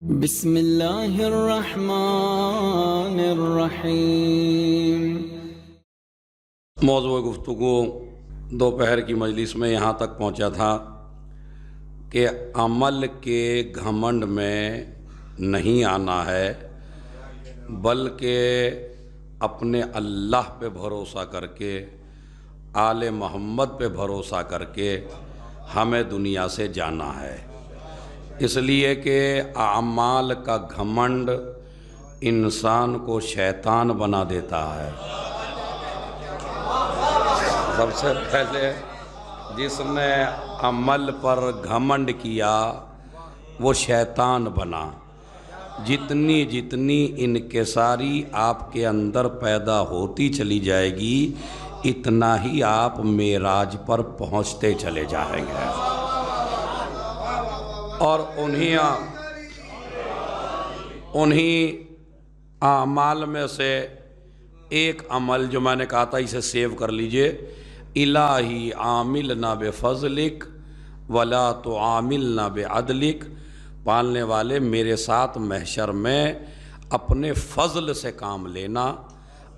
بسم اللہ الرحمن الرحیم۔ موضوع گفتگو دوپہر کی مجلس میں یہاں تک پہنچا تھا کہ عمل کے گھمنڈ میں نہیں آنا ہے، بلکہ اپنے اللہ پہ بھروسہ کر کے، آل محمد پہ بھروسہ کر کے ہمیں دنیا سے جانا ہے، اس لیے کہ اعمال کا گھمنڈ انسان کو شیطان بنا دیتا ہے۔ سب سے پہلے جس نے عمل پر گھمنڈ کیا وہ شیطان بنا۔ جتنی جتنی انکساری آپ کے اندر پیدا ہوتی چلی جائے گی، اتنا ہی آپ معراج پر پہنچتے چلے جائیں گے۔ اور انہی اعمال میں سے ایک عمل جو میں نے کہا تھا، اسے سیو کر لیجئے، الہی عاملنا بفضلک ولا تعاملنا بعدلک، پالنے والے میرے ساتھ محشر میں اپنے فضل سے کام لینا،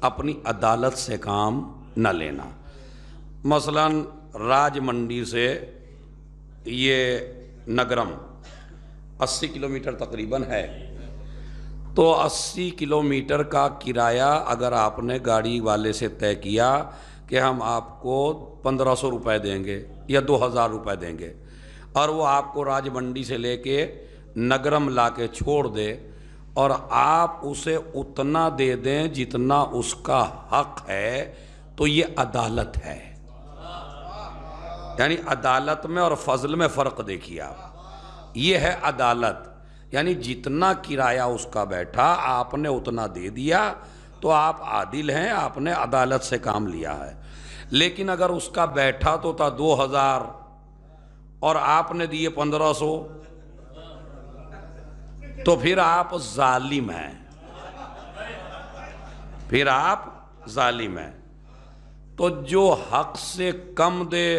اپنی عدالت سے کام نہ لینا۔ مثلا راج منڈی سے یہ نگرم 80 کلومیٹر تقریباً ہے، تو 80 کلومیٹر کا کرایہ اگر آپ نے گاڑی والے سے طے کیا کہ ہم آپ کو 1500 روپے دیں گے یا 2000 روپے دیں گے، اور وہ آپ کو راج منڈی سے لے کے نگرم لا کے چھوڑ دے، اور آپ اسے اتنا دے دیں جتنا اس کا حق ہے، تو یہ عدالت ہے۔ یعنی عدالت میں اور فضل میں فرق دیکھیے آپ، یہ ہے عدالت، یعنی جتنا کرایہ اس کا بیٹھا آپ نے اتنا دے دیا تو آپ عادل ہیں، آپ نے عدالت سے کام لیا ہے۔ لیکن اگر اس کا بیٹھا تو تھا 2000 اور آپ نے دیے 1500، تو پھر آپ ظالم ہیں، پھر آپ ظالم ہیں۔ تو جو حق سے کم دے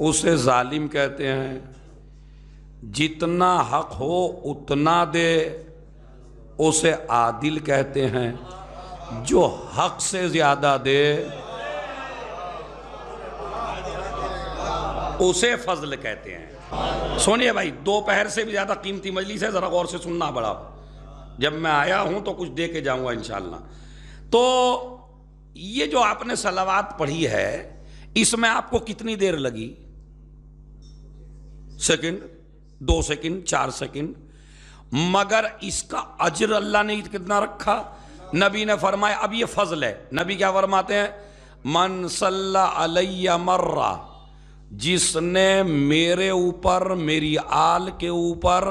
اسے ظالم کہتے ہیں، جتنا حق ہو اتنا دے اسے عادل کہتے ہیں، جو حق سے زیادہ دے اسے فضل کہتے ہیں۔ سنیے بھائی، دوپہر سے بھی زیادہ قیمتی مجلس ہے، ذرا غور سے سننا بڑا۔ جب میں آیا ہوں تو کچھ دے کے جاؤں گا انشاءاللہ۔ تو یہ جو آپ نے صلوات پڑھی ہے، اس میں آپ کو کتنی دیر لگی؟ سیکنڈ، 2 سیکنڈ، 4 سیکنڈ، مگر اس کا اجر اللہ نے کتنا رکھا؟ نبی نے فرمایا، اب یہ فضل ہے، نبی کیا فرماتے ہیں؟ من صلی علی مرہ، جس نے میرے اوپر، میری آل کے اوپر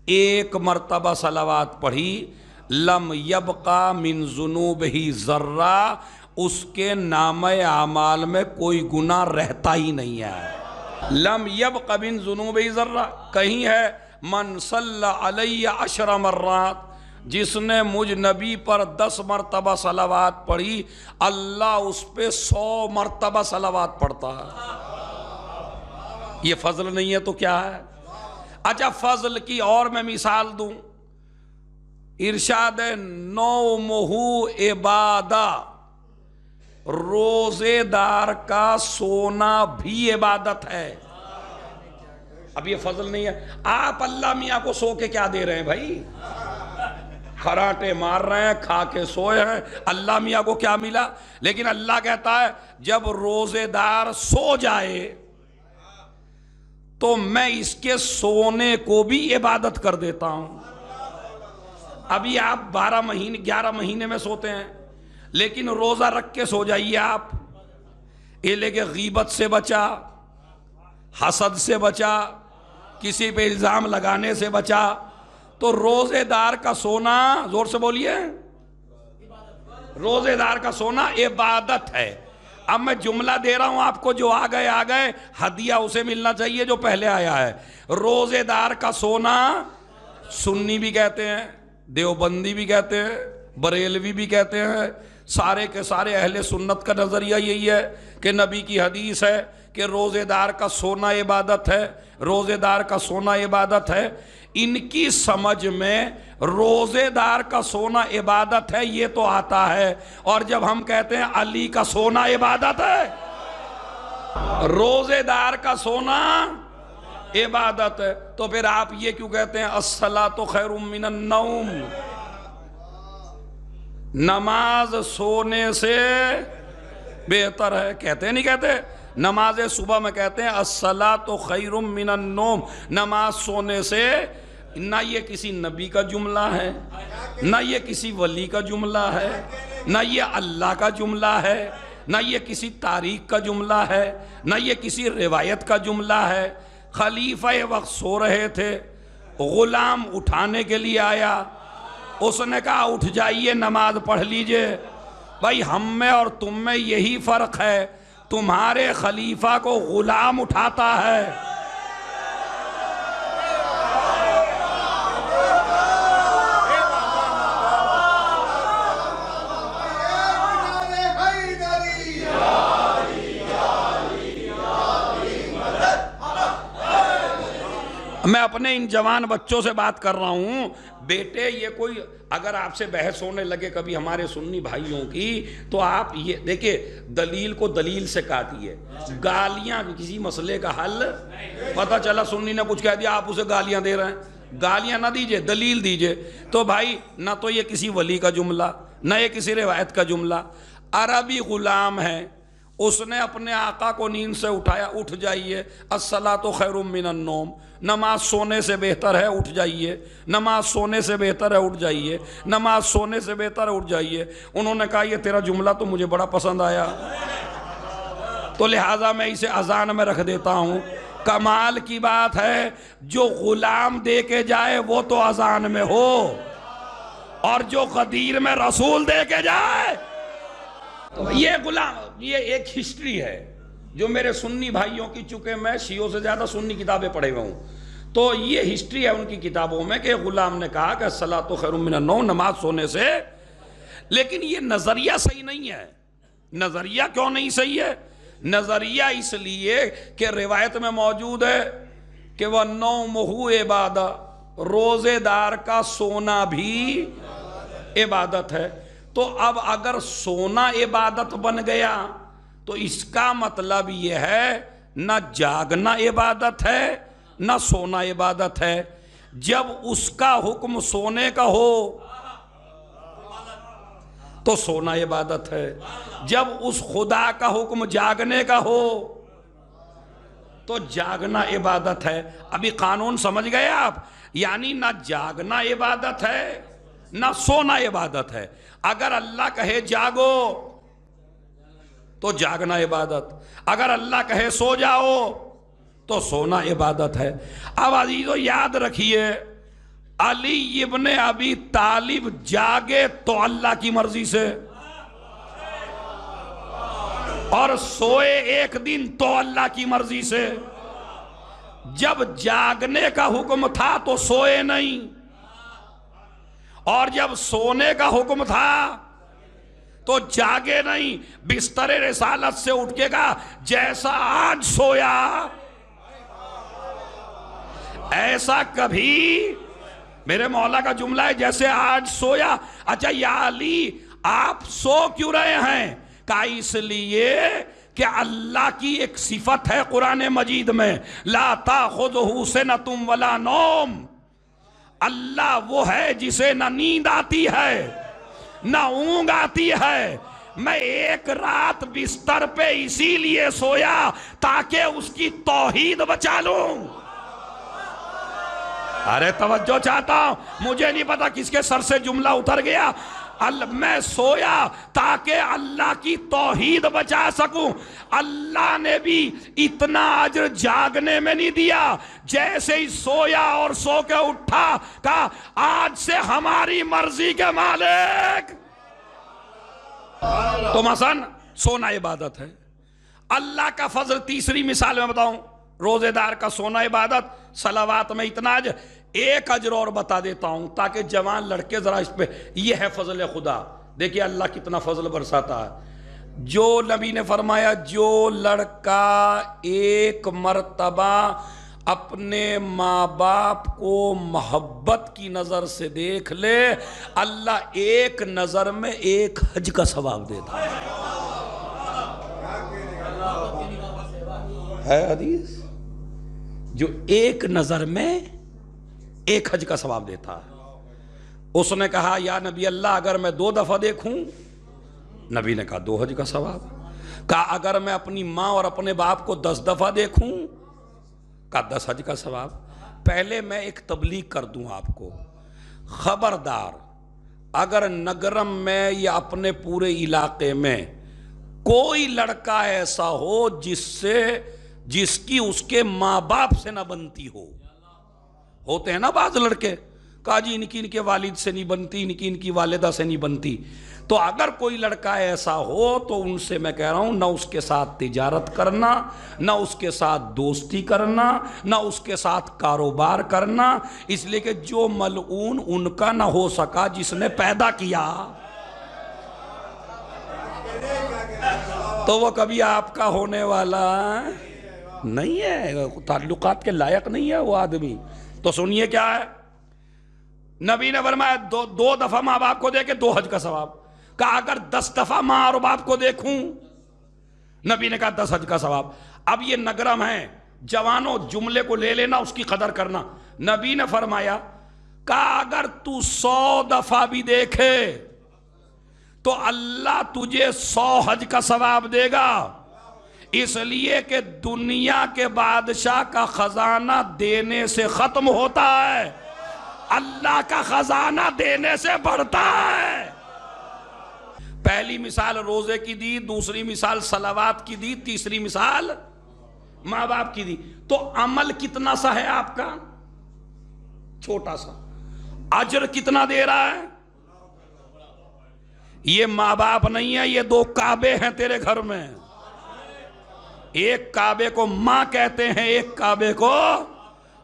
1 مرتبہ صلوات پڑھی، لم یبقى من ذنوبہ ذرہ، اس کے نامہ اعمال میں کوئی گناہ رہتا ہی نہیں ہے۔ لم یبقى من ذنوبہ ذرہ، کہیں ہے من صلی علی 10 مرات، جس نے مجھ نبی پر 10 مرتبہ صلوات پڑھی، اللہ اس پہ 100 مرتبہ صلوات پڑھتا ہے۔ یہ فضل نہیں ہے تو کیا ہے؟ اچھا، فضل کی اور میں مثال دوں، ارشاد نومہ عبادہ، روزے دار کا سونا بھی عبادت ہے۔ اب یہ فضل نہیں ہے؟ آپ اللہ میاں کو سو کے کیا دے رہے ہیں بھائی؟ خراٹے مار رہے ہیں، کھا کے سوئے ہیں، اللہ میاں کو کیا ملا؟ لیکن اللہ کہتا ہے جب روزے دار سو جائے تو میں اس کے سونے کو بھی عبادت کر دیتا ہوں۔ ابھی آپ 11 مہینے میں سوتے ہیں، لیکن روزہ رکھ کے سو جائیے آپ، یہ لے کے غیبت سے بچا، حسد سے بچا، کسی پہ الزام لگانے سے بچا، تو روزے دار کا سونا، زور سے بولیے، روزے دار کا سونا عبادت ہے۔ اب میں جملہ دے رہا ہوں آپ کو، جو آ گئے، ہدیہ اسے ملنا چاہیے جو پہلے آیا ہے۔ روزے دار کا سونا سنی بھی کہتے ہیں، دیوبندی بھی کہتے ہیں، بریلوی بھی کہتے ہیں، سارے کے سارے اہل سنت کا نظریہ یہی ہے کہ نبی کی حدیث ہے کہ روزے دار کا سونا عبادت ہے، روزے دار کا سونا عبادت ہے، ان کی سمجھ میں روزے دار کا سونا عبادت ہے یہ تو آتا ہے، اور جب ہم کہتے ہیں علی کا سونا عبادت ہے، روزے دار کا سونا عبادت ہے، تو پھر آپ یہ کیوں کہتے ہیں الصلاۃ خیر من النوم، نماز سونے سے بہتر ہے؟ کہتے نہیں کہتے؟ نماز صبح میں کہتے ہیں الصلاۃ خیر من النوم، نماز سونے سے، نہ یہ کسی نبی کا جملہ ہے، نہ یہ کسی ولی کا جملہ ہے، نہ یہ اللہ کا جملہ ہے، نہ یہ کسی تاریخ کا جملہ ہے، نہ یہ کسی روایت کا جملہ ہے۔ خلیفہ وقت سو رہے تھے، غلام اٹھانے کے لیے آیا، اس نے کہا اٹھ جائیے نماز پڑھ لیجئے۔ بھائی ہم میں اور تم میں یہی فرق ہے، تمہارے خلیفہ کو غلام اٹھاتا ہے، میں اپنے ان جوان بچوں سے بات کر رہا ہوں، بیٹے یہ کوئی اگر آپ سے بحث ہونے لگے کبھی ہمارے سنی بھائیوں کی، تو آپ یہ دیکھیں دلیل کو دلیل سے کاٹیے، گالیاں کسی مسئلے کا حل، پتہ چلا سنی نے کچھ کہہ دیا آپ اسے گالیاں دے رہے ہیں، گالیاں نہ دیجئے، دلیل دیجئے۔ تو بھائی نہ تو یہ کسی ولی کا جملہ، نہ یہ کسی روایت کا جملہ، عربی غلام ہے، اس نے اپنے آقا کو نیند سے اٹھایا، اٹھ جائیے، الصلاۃ خیر من النوم، نماز سونے سے بہتر ہے، اٹھ جائیے، نماز سونے سے بہتر ہے، اٹھ جائیے، نماز سونے سے بہتر ہے، اٹھ جائیے۔ انہوں نے کہا یہ تیرا جملہ تو مجھے بڑا پسند آیا، تو لہٰذا میں اسے اذان میں رکھ دیتا ہوں۔ کمال کی بات ہے جو غلام دے کے جائے وہ تو اذان میں ہو، اور جو غدیر میں رسول دے کے جائے، یہ غلام، یہ ایک ہسٹری ہے جو میرے سنی بھائیوں کی، چونکہ میں شیعوں سے زیادہ سنی کتابیں پڑھے ہوئے ہوں، تو یہ ہسٹری ہے ان کی کتابوں میں کہ غلام نے کہا کہ الصلاۃ خیر من النوم، نماز سونے سے۔ لیکن یہ نظریہ صحیح نہیں ہے۔ نظریہ کیوں نہیں صحیح ہے؟ نظریہ اس لیے کہ روایت میں موجود ہے کہ وَالنَّوْمُ عِبَادَةٌ، روزے دار کا سونا بھی عبادت ہے۔ تو اب اگر سونا عبادت بن گیا تو اس کا مطلب یہ ہے نہ جاگنا عبادت ہے نہ سونا عبادت ہے۔ جب اس کا حکم سونے کا ہو تو سونا عبادت ہے، جب اس خدا کا حکم جاگنے کا ہو تو جاگنا عبادت ہے۔ ابھی قانون سمجھ گئے آپ؟ یعنی نہ جاگنا عبادت ہے نہ سونا عبادت ہے۔ اگر اللہ کہے جاگو تو جاگنا عبادت، اگر اللہ کہے سو جاؤ تو سونا عبادت ہے۔ اب عزیزو یاد رکھیے، علی ابن ابی طالب جاگے تو اللہ کی مرضی سے، اور سوئے ایک دن تو اللہ کی مرضی سے۔ جب جاگنے کا حکم تھا تو سوئے نہیں، اور جب سونے کا حکم تھا تو جاگے نہیں۔ بستر رسالت سے اٹھ کے کہا جیسا آج سویا ایسا کبھی، میرے مولا کا جملہ ہے جیسے آج سویا۔ اچھا یا علی آپ سو کیوں رہے ہیں؟ کہا اس لیے کہ اللہ کی ایک صفت ہے قرآن مجید میں، لا تاخذہ سنۃ ولا نوم، اللہ وہ ہے جسے نہ نیند آتی ہے نہ اونگ آتی ہے۔ میں ایک رات بستر پہ اسی لیے سویا تاکہ اس کی توحید بچا لوں۔ ارے توجہ چاہتا ہوں، مجھے نہیں پتا کس کے سر سے جملہ اتر گیا۔ میں سویا تاکہ اللہ کی توحید بچا سکوں۔ اللہ نے بھی اتنا اجر جاگنے میں نہیں دیا، جیسے ہی سویا اور سو کے اٹھا کہا آج سے ہماری مرضی کے مالک۔ تو مثلا سونا عبادت ہے۔ اللہ کا فضل تیسری مثال میں بتاؤں، روزے دار کا سونا عبادت، صلوات میں اتنا اجر۔ ایک اجر اور بتا دیتا ہوں تاکہ جوان لڑکے ذرا اس پہ، یہ ہے فضل خدا۔ دیکھیے اللہ کتنا فضل برساتا ہے۔ جو نبی نے فرمایا جو لڑکا ایک مرتبہ اپنے ماں باپ کو محبت کی نظر سے دیکھ لے، اللہ ایک نظر میں ایک حج کا ثواب دیتا ہے حدیث، جو ایک نظر میں ایک حج کا ثواب دیتا ہے۔ اس نے کہا یا نبی اللہ اگر میں 2 دفعہ دیکھوں؟ نبی نے کہا 2 حج کا ثواب۔ کہا اگر میں اپنی ماں اور اپنے باپ کو 10 دفعہ دیکھوں؟ کہا 10 حج کا ثواب۔ پہلے میں ایک تبلیغ کر دوں آپ کو، خبردار اگر نگرم میں یا اپنے پورے علاقے میں کوئی لڑکا ایسا ہو جس کی اس کے ماں باپ سے نہ بنتی ہو، ہوتے ہیں نا بعض لڑکے، کہا جی ان کی والد سے نہیں بنتی، ان کی والدہ سے نہیں بنتی، تو اگر کوئی لڑکا ایسا ہو تو ان سے میں کہہ رہا ہوں نہ اس کے ساتھ تجارت کرنا، نہ اس کے ساتھ دوستی کرنا، نہ اس کے ساتھ کاروبار کرنا، اس لیے کہ جو ملعون ان کا نہ ہو سکا جس نے پیدا کیا، تو وہ کبھی آپ کا ہونے والا نہیں ہے، تعلقات کے لائق نہیں ہے وہ آدمی۔ تو سنیے کیا ہے، نبی نے فرمایا 2 دفعہ ماں باپ کو دیکھے 2 حج کا ثواب۔ کہا اگر 10 دفعہ ماں اور باپ کو دیکھوں؟ نبی نے کہا 10 حج کا ثواب۔ اب یہ نگرم ہے، جوانوں جملے کو لے لینا، اس کی قدر کرنا۔ نبی نے فرمایا کہا اگر تو 100 دفعہ بھی دیکھے تو اللہ تجھے 100 حج کا ثواب دے گا، اس لیے کہ دنیا کے بادشاہ کا خزانہ دینے سے ختم ہوتا ہے، اللہ کا خزانہ دینے سے بڑھتا ہے۔ پہلی مثال روزے کی دی، دوسری مثال صلوات کی دی، تیسری مثال ماں باپ کی دی۔ تو عمل کتنا سا ہے آپ کا؟ چھوٹا سا۔ اجر کتنا دے رہا ہے؟ یہ ماں باپ نہیں ہے، یہ 2 کعبے ہیں تیرے گھر میں، ایک کعبے کو ماں کہتے ہیں، ایک کعبے کو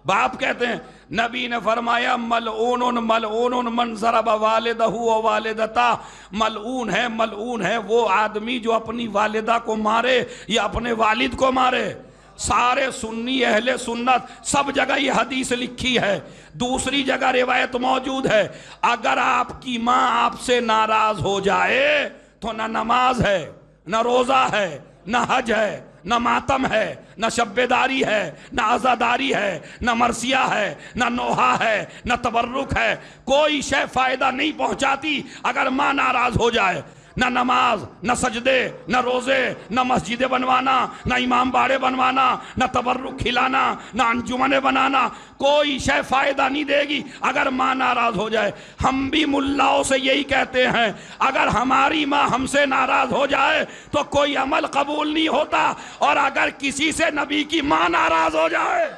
باپ کہتے ہیں۔ نبی نے فرمایا ملعون ملعون من ضرب والدہ و والدتہ، ملعون ہے وہ آدمی جو اپنی والدہ کو مارے یا اپنے والد کو مارے۔ سارے سنی اہل سنت سب جگہ یہ حدیث لکھی ہے، دوسری جگہ روایت موجود ہے، اگر آپ کی ماں آپ سے ناراض ہو جائے تو نہ نماز ہے، نہ روزہ ہے، نہ حج ہے، نہ ماتم ہے، نہ شب داری ہے، نہ عزاداری ہے، نہ مرثیہ ہے، نہ نوحہ ہے، نہ تبرک ہے، کوئی شے فائدہ نہیں پہنچاتی اگر ماں ناراض ہو جائے۔ نہ نماز، نہ سجدے، نہ روزے، نہ مسجدیں بنوانا، نہ امام باڑے بنوانا، نہ تبرک کھلانا، نہ انجمنیں بنانا، کوئی شے فائدہ نہیں دے گی اگر ماں ناراض ہو جائے۔ ہم بھی ملاؤں سے یہی کہتے ہیں اگر ہماری ماں ہم سے ناراض ہو جائے تو کوئی عمل قبول نہیں ہوتا، اور اگر کسی سے نبی کی ماں ناراض ہو جائے،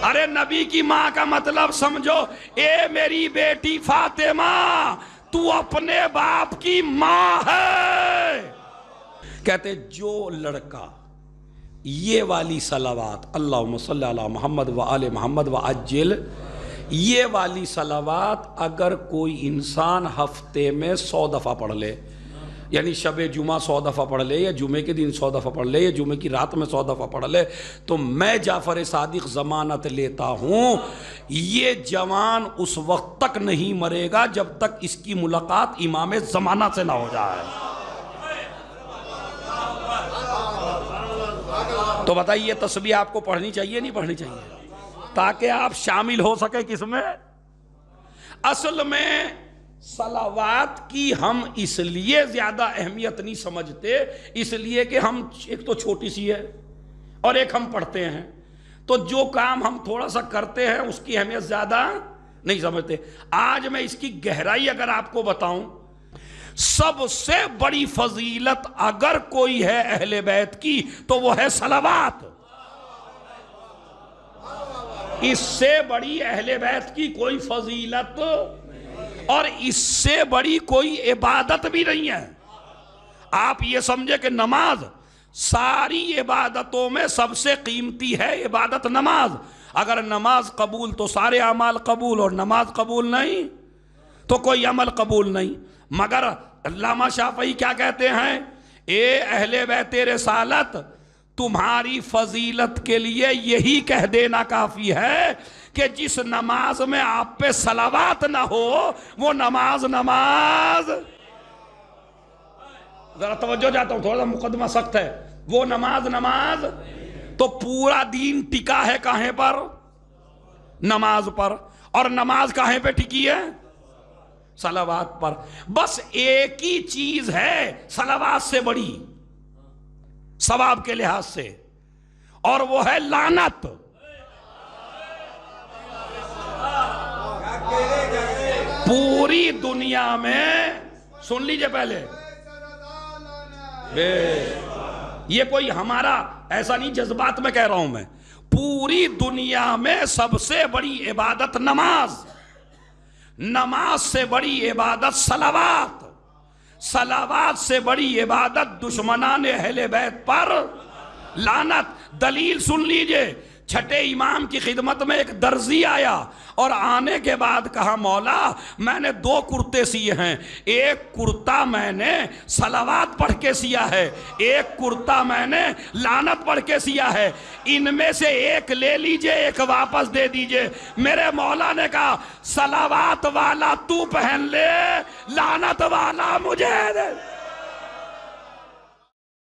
ارے نبی کی ماں کا مطلب سمجھو، اے میری بیٹی فاطمہ تو اپنے باپ کی ماں ہے۔ کہتے جو لڑکا یہ والی صلوات اللہم صلی علی محمد و آل محمد و عجل، یہ والی صلوات اگر کوئی انسان ہفتے میں 100 دفعہ پڑھ لے، یعنی شب جمعہ 100 دفعہ پڑھ لے، یا جمعے کے دن 100 دفعہ پڑھ لے، یا جمعے کی رات میں 100 دفعہ پڑھ لے، تو میں جعفر صادق ضمانت لیتا ہوں یہ جوان اس وقت تک نہیں مرے گا جب تک اس کی ملاقات امام زمانہ سے نہ ہو جائے۔ تو بتائیے یہ تسبیح آپ کو پڑھنی چاہیے نہیں پڑھنی چاہیے؟ تاکہ آپ شامل ہو سکے کس میں؟ اصل میں صلوات کی ہم اس لیے زیادہ اہمیت نہیں سمجھتے، اس لیے کہ ہم ایک تو چھوٹی سی ہے اور ایک ہم پڑھتے ہیں، تو جو کام ہم تھوڑا سا کرتے ہیں اس کی اہمیت زیادہ نہیں سمجھتے۔ آج میں اس کی گہرائی اگر آپ کو بتاؤں، سب سے بڑی فضیلت اگر کوئی ہے اہل بیت کی تو وہ ہے صلوات۔ اس سے بڑی اہل بیت کی کوئی فضیلت اور اس سے بڑی کوئی عبادت بھی نہیں ہے۔ آپ یہ سمجھے کہ نماز ساری عبادتوں میں سب سے قیمتی ہے عبادت نماز۔ اگر نماز قبول تو سارے اعمال قبول، اور نماز قبول نہیں تو کوئی عمل قبول نہیں۔ مگر علامہ شافعی کیا کہتے ہیں؟ اے اہل بیت رسالت، تمہاری فضیلت کے لیے یہی کہہ دینا کافی ہے کہ جس نماز میں آپ پہ صلوات نہ ہو وہ نماز ذرا توجہ جاتا ہوں، تھوڑا سا مقدمہ سخت ہے، وہ نماز تو پورا دین ٹکا ہے کہاں پر؟ نماز پر. اور نماز کہاں پہ ٹکی ہے؟ صلوات پر. بس ایک ہی چیز ہے صلوات سے بڑی ثواب کے لحاظ سے، اور وہ ہے لعنت. پوری دنیا میں سن لیجئے پہلے، یہ کوئی ہمارا ایسا نہیں جذبات میں کہہ رہا ہوں میں، پوری دنیا میں سب سے بڑی عبادت نماز سے بڑی عبادت صلوات سے بڑی عبادت دشمنان اہل بیت پر لعنت. دلیل سن لیجئے، چھٹے امام کی خدمت میں ایک درزی آیا اور آنے کے بعد کہا مولا میں نے 2 کرتے سیے ہیں، ایک کرتا میں نے صلوات پڑھ کے سیا ہے، ایک کرتا میں نے لعنت پڑھ کے سیا ہے، ان میں سے ایک لے لیجئے ایک واپس دے دیجئے. میرے مولا نے کہا صلوات والا تو پہن لے، لعنت والا مجھے دے.